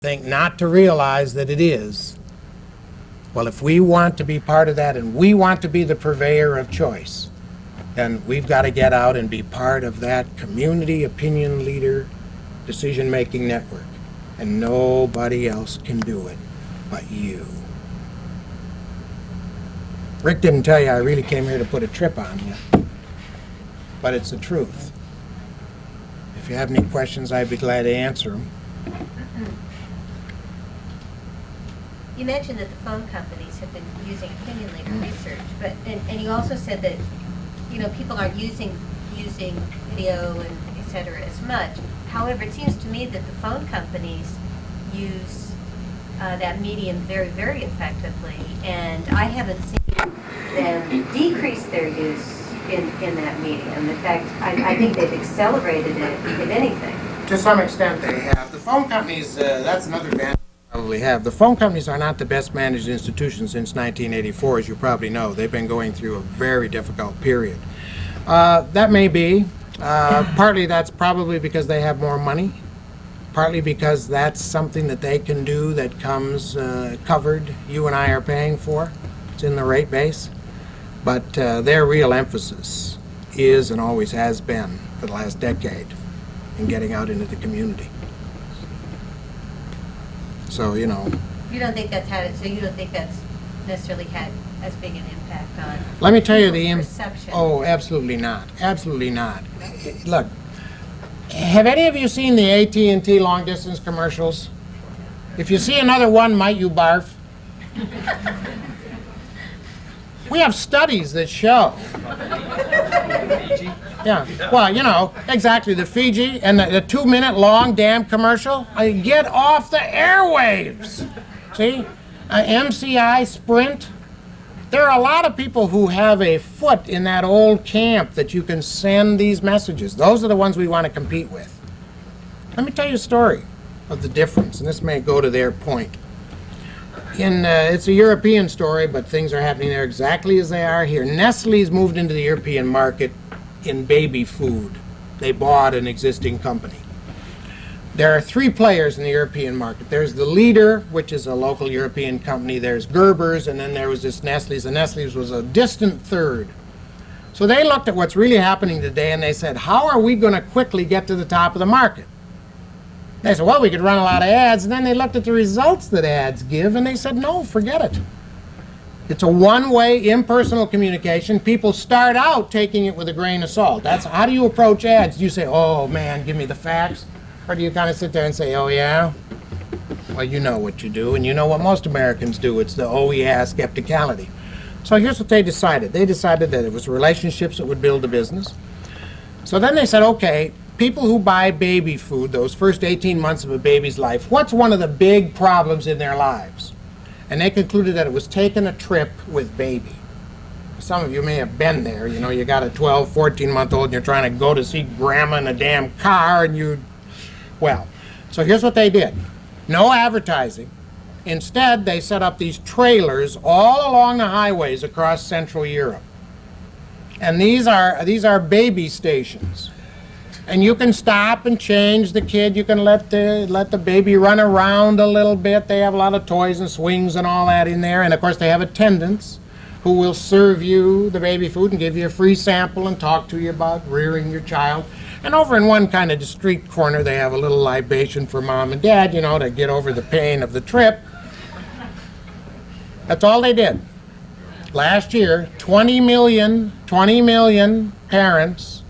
think not to realize that it is. Well, if we want to be part of that and we want to be the purveyor of choice, then we've got to get out and be part of that community opinion leader decision-making network. And nobody else can do it but you. Rick didn't tell you I really came here to put a trip on you, but it's the truth. If you have any questions, I'd be glad to answer them. You mentioned that the phone companies have been using opinion leader research, but and you also said that people aren't using video and et cetera as much. However, it seems to me that the phone companies use that medium very, very effectively, and I haven't seen them decrease their use in that medium. In fact, I think they've accelerated it, if anything. To some extent they have. The phone companies, that's another advantage they probably have. The phone companies are not the best managed institution since 1984, as you probably know. They've been going through a very difficult period. That may be. Partly that's probably because they have more money. Partly because that's something that they can do that comes covered, you and I are paying for. It's in the rate base. But their real emphasis is and always has been for the last decade in getting out into the community. So, You don't think that's had it, so you don't think that's necessarily had as big an impact on let me tell you the perception? Oh, absolutely not. Absolutely not. Look, have any of you seen the AT&T long distance commercials? If you see another one, might you barf? We have studies that show. Yeah, well, exactly, the Fiji and the 2-minute long damn commercial. Get off the airwaves. See? MCI, Sprint. There are a lot of people who have a foot in that old camp that you can send these messages. Those are the ones we want to compete with. Let me tell you a story of the difference, and this may go to their point. It's a European story, but things are happening there exactly as they are here. Nestle's moved into the European market in baby food. They bought an existing company. There are 3 players in the European market. There's the leader, which is a local European company. There's Gerber's, and then there was this Nestle's. And Nestle's was a distant third. So they looked at what's really happening today, and they said, how are we going to quickly get to the top of the market? They said, well, we could run a lot of ads. And then they looked at the results that ads give, and they said, no, forget it. It's a one-way, impersonal communication. People start out taking it with a grain of salt. That's how do you approach ads? Do you say, oh, man, give me the facts? Or do you kind of sit there and say, oh, yeah? Well, you know what you do, and you know what most Americans do. It's the oh, yeah skepticality. So here's what they decided. They decided that it was relationships that would build a business. So then they said, okay, people who buy baby food, those first 18 months of a baby's life, what's one of the big problems in their lives? And they concluded that it was taking a trip with baby. Some of you may have been there. You got a 12, 14-month-old and you're trying to go to see grandma in a damn car and well, so here's what they did. No advertising. Instead, they set up these trailers all along the highways across Central Europe. And these are baby stations. And you can stop and change the kid. You can let the baby run around a little bit. They have a lot of toys and swings and all that in there. And of course, they have attendants who will serve you the baby food and give you a free sample and talk to you about rearing your child. And over in one kind of discreet corner, they have a little libation for mom and dad, to get over the pain of the trip. That's all they did. Last year, 20 million parents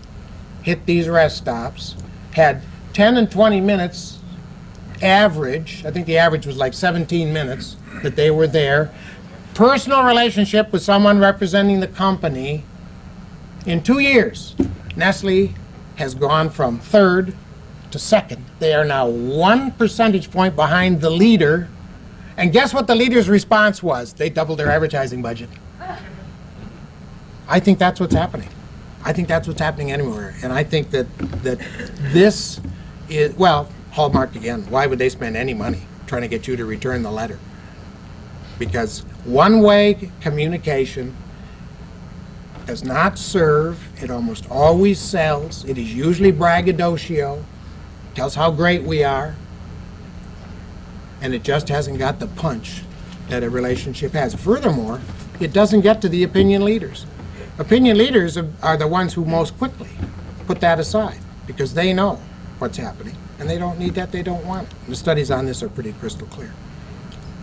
hit these rest stops, had 10 and 20 minutes average. I think the average was like 17 minutes that they were there. Personal relationship with someone representing the company. In 2 years, Nestle has gone from third to second. They are now 1 percentage point behind the leader. And guess what the leader's response was? They doubled their advertising budget. I think that's what's happening. I think that's what's happening anywhere. And I think that this is, well, Hallmark again. Why would they spend any money trying to get you to return the letter? Because one-way communication does not serve. It almost always sells. It is usually braggadocio. Tells how great we are. And it just hasn't got the punch that a relationship has. Furthermore, it doesn't get to the opinion leaders. Opinion leaders are the ones who most quickly put that aside because they know what's happening and they don't need that, they don't want it. The studies on this are pretty crystal clear.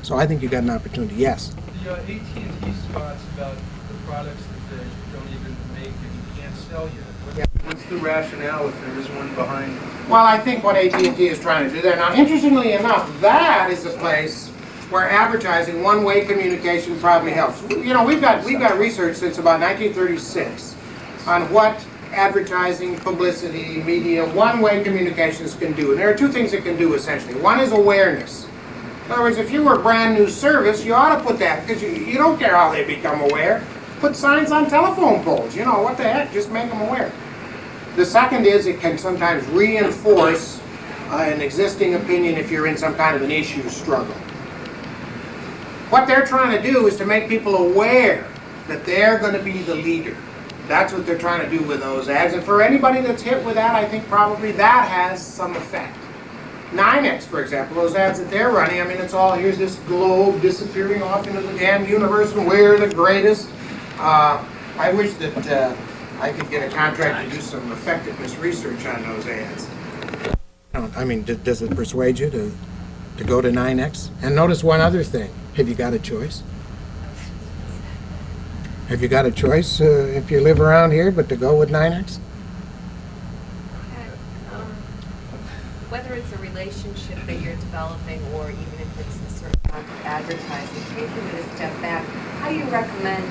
So I think you got an opportunity. Yes? The AT&T spots about the products that they don't even make and you can't sell yet. What's the rationale if there is one behind it? Well, I think what AT&T is trying to do there. Now, interestingly enough, that is a place where advertising, one-way communication probably helps. You know, we've got research since about 1936 on what advertising, publicity, media, one-way communications can do. And there are two things it can do, essentially. One is awareness. In other words, if you were a brand new service, you ought to put that, because you don't care how they become aware. Put signs on telephone poles. You know, what the heck, just make them aware. The second is it can sometimes reinforce an existing opinion if you're in some kind of an issue struggle. What they're trying to do is to make people aware that they're going to be the leader. That's what they're trying to do with those ads. And for anybody that's hit with that, I think probably that has some effect. 9X, for example, those ads that they're running, I mean, it's all, here's this globe disappearing off into the damn universe and we're the greatest. I wish that I could get a contract to do some effectiveness research on those ads. I mean, does it persuade you to go to 9X? And notice one other thing. Have you got a choice? Have you got a choice if you live around here but to go with 9X? Whether it's a relationship that you're developing or even if it's a certain amount of advertising, taking it a step back, how do you recommend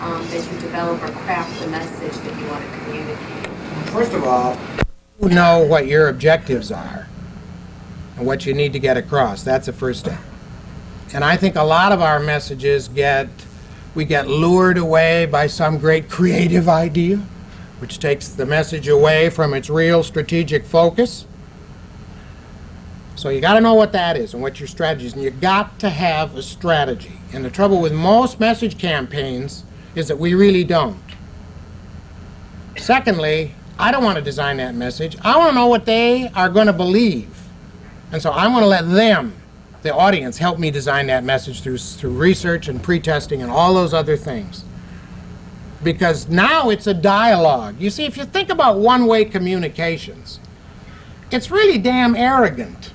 that you develop or craft the message that you want to communicate? First of all, you know what your objectives are and what you need to get across. That's the first step. And I think a lot of our messages we get lured away by some great creative idea, which takes the message away from its real strategic focus. So you got to know what that is and what your strategy is, and you got to have a strategy. And the trouble with most message campaigns is that we really don't. Secondly, I don't want to design that message. I want to know what they are going to believe. And so I'm going to let them, the audience, help me design that message through research and pre-testing and all those other things. Because now it's a dialogue. You see, if you think about one-way communications, it's really damn arrogant.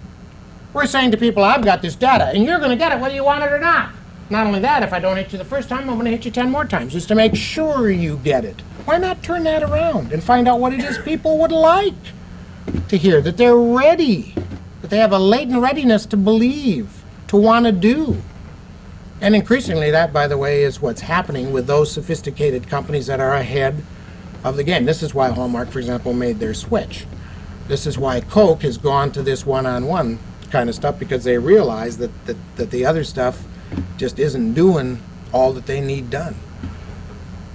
We're saying to people, I've got this data, and you're going to get it whether you want it or not. Not only that, if I don't hit you the first time, I'm going to hit you 10 more times just to make sure you get it. Why not turn that around and find out what it is people would like to hear, that they're ready, that they have a latent readiness to believe, to want to do. And increasingly that, by the way, is what's happening with those sophisticated companies that are ahead of the game. This is why Hallmark, for example, made their switch. This is why Coke has gone to this one-on-one kind of stuff, because they realize that the other stuff just isn't doing all that they need done.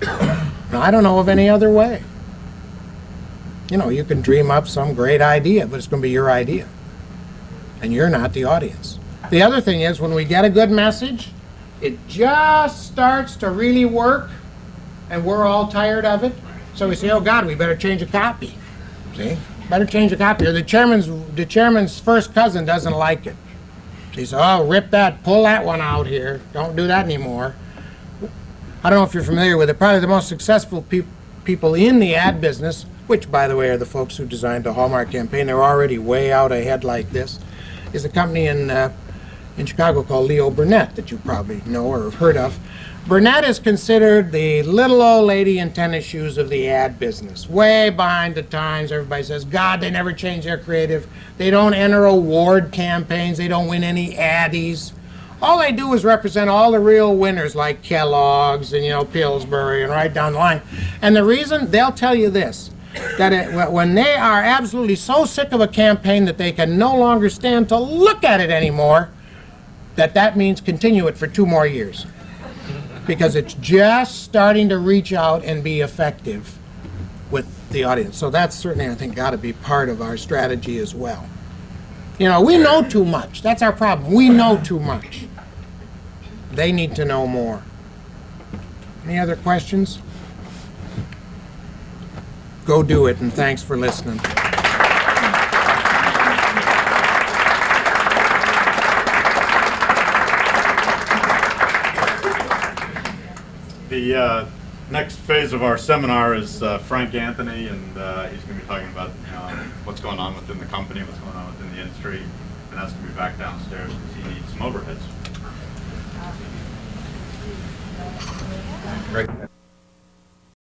Now, I don't know of any other way. You know, you can dream up some great idea, but it's going to be your idea. And you're not the audience. The other thing is, when we get a good message, it just starts to really work, and we're all tired of it. So we say, oh God, we better change a copy. See? Better change the copy. Or the chairman's first cousin doesn't like it. He says, oh, rip that, pull that one out here. Don't do that anymore. I don't know if you're familiar with it. Probably the most successful people in the ad business, which, by the way, are the folks who designed the Hallmark campaign. They're already way out ahead like this. Is a company in Chicago called Leo Burnett that you probably know or have heard of. Burnett is considered the little old lady in tennis shoes of the ad business. Way behind the times. Everybody says, God, they never change their creative. They don't enter award campaigns. They don't win any Addies. All they do is represent all the real winners like Kellogg's and, you know, Pillsbury and right down the line. And the reason, they'll tell you this, that when they are absolutely so sick of a campaign that they can no longer stand to look at it anymore, that means continue it for 2 more years. Because it's just starting to reach out and be effective with the audience. So that's certainly, I think, got to be part of our strategy as well. You know, we know too much. That's our problem. We know too much. They need to know more. Any other questions? Go do it, and thanks for listening. The next phase of our seminar is Frank Anthony, and he's going to be talking about what's going on within the company, what's going on within the industry, and that's going to be back downstairs because he needs some overheads. Great.